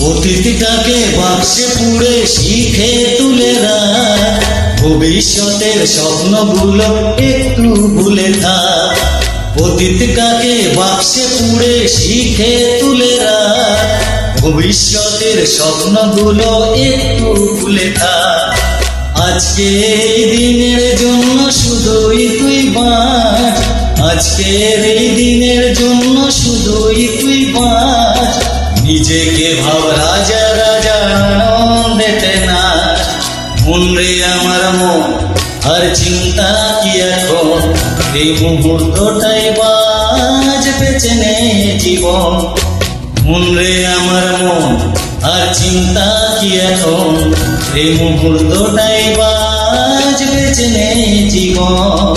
অতীতটাকে বাক্সে পুরে শিখে তুলে রাখ, ভবিষ্যতের স্বপ্নগুলো একটু ভুলে থাক। অতীতটাকে বাক্সে পুরে শিখে তুলে রাখ, ভবিষ্যতের স্বপ্নগুলো একটু ভুলে থাক। আজকে এই দিনের জন্য শুধুই তুই বাঁচ, আজকের এই দিনের জন্য শুধুই তুই বাঁচ। নিজেকে ভাব রাজা রাজা আনন্দেতে নাচ। মন রে আমার মন, আর চিন্তা কি এখন, এই মুহূর্তটাই বাজ বেঁচে নে জীবন। মন রে আমার মন, আর চিন্তা কি এখন, এই মুহূর্তটাই বাজ বেঁচে নে জীবন।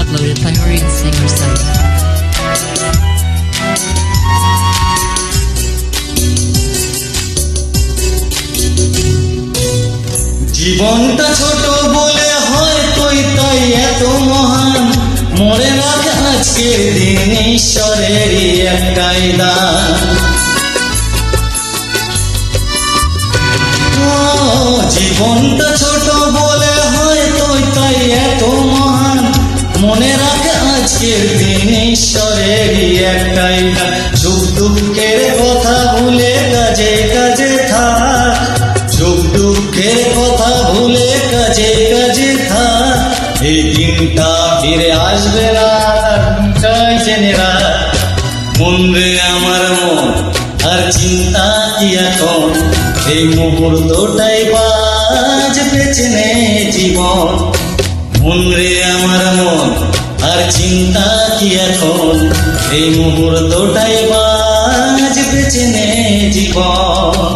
Uploaded by Orion Singer site. জীবনটা ছোট বলে হয়তোই তাই এত মহান, মরে রাখ আজকের দিন ঈশ্বরেরই একটাই দান। জীবনটা ছোট বলে হয়তোই তাই এত মহান, মনে রাখ আজকের দিন ঈশ্বরেরই একটাই দান। সুখ দুঃখের কথা ভুলে কাজে কাজে থাক, সুখ দুঃখের কথা ভুলে কাজে কাজে থাক। এই দিনটা ফিরে আসবে না, তাই জেনে রাখ। মন রে আমার মন, আর চিন্তা কি এখন, এই মুহূর্তটাই বাজ বেঁচে নে জীবন। মন রে আমার মন, আর চিন্তা কি এখন, এই মুহূর্তটাই বাজ বেঁচে নে জীবন।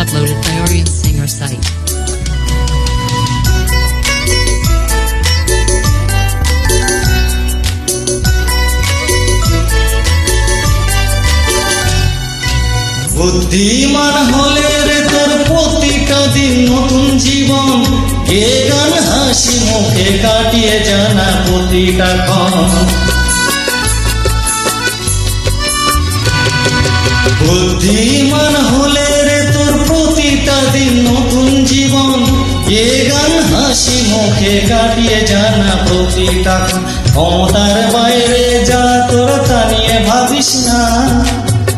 Uploaded by Orion Singer site. বুদ্ধিমান হলে রে তোর প্রতিটা দিন নতুন জীবন, এ গান হাসি মুখে কাটিয়ে জানা প্রতিটা ক্ষণ। বুদ্ধিমান হলে রে তোর প্রতিটা দিন নতুন জীবন, এ গান হাসি মুখে কাটিয়ে জানা প্রতিটা ক্ষণ। ক্ষমতার বাইরে যা তোর তা নিয়ে ভাবিস না,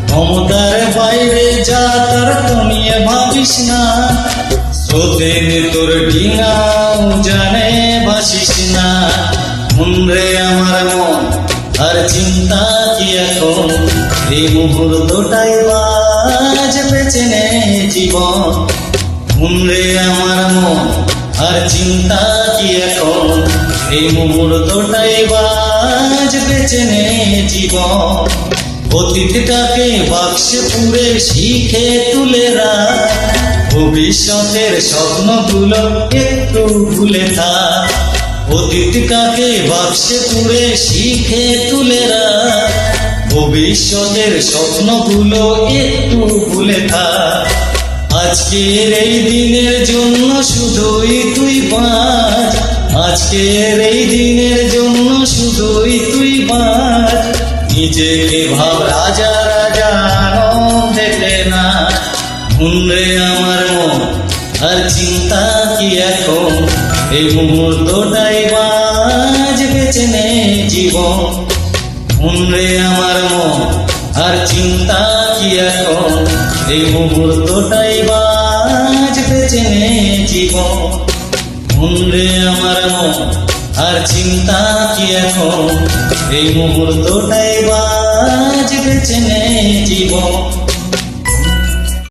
ক্ষমতার বাইরে যা তার তো নিয়ে ভাবিস না। স্রোতে তোর ডিঙাও জানে ভাসিস না। মন রে আমার মন, আর চিন্তা কি এখন, এই মুহূর্তটাই বাজ বেঁচে নে জীবন। মন রে আমার মন, আর চিন্তা কি এখন, এই মুহূর্তটাই বাজ বেঁচে নে জীবন। অতীতটাকে বাক্সে পুরে শিখে তুলে রাখ, ভবিষ্যতের স্বপ্নগুলো একটু ভুলে থাক। অতীতটাকে বাক্সে পুরে শিখে তুলে রাখ, ভবিষ্যতের স্বপ্নগুলো একটু ভুলে থাক। আজকের এই দিনের জন্য শুধুই তুই বাঁচ, আজকের এই দিনের জন্য শুধুই তুই বাঁচ। নিজেকে ভাব রাজা রাজা আনন্দেতে নাচ। মন রে আমার মন, আর চিন্তা কি এখন, এই মুহূর্তটাই বাজ বেঁচে নে জীবন। মন রে আমার মন, আর চিন্তা কি এখন, এই মুহূর্তটাই বাজ বেঁচে নে জীবন। মন রে আমার মন, আর চিন্তা কি এখন, এই মুহূর্তটাই বাজ বেঁচে নে জীবন।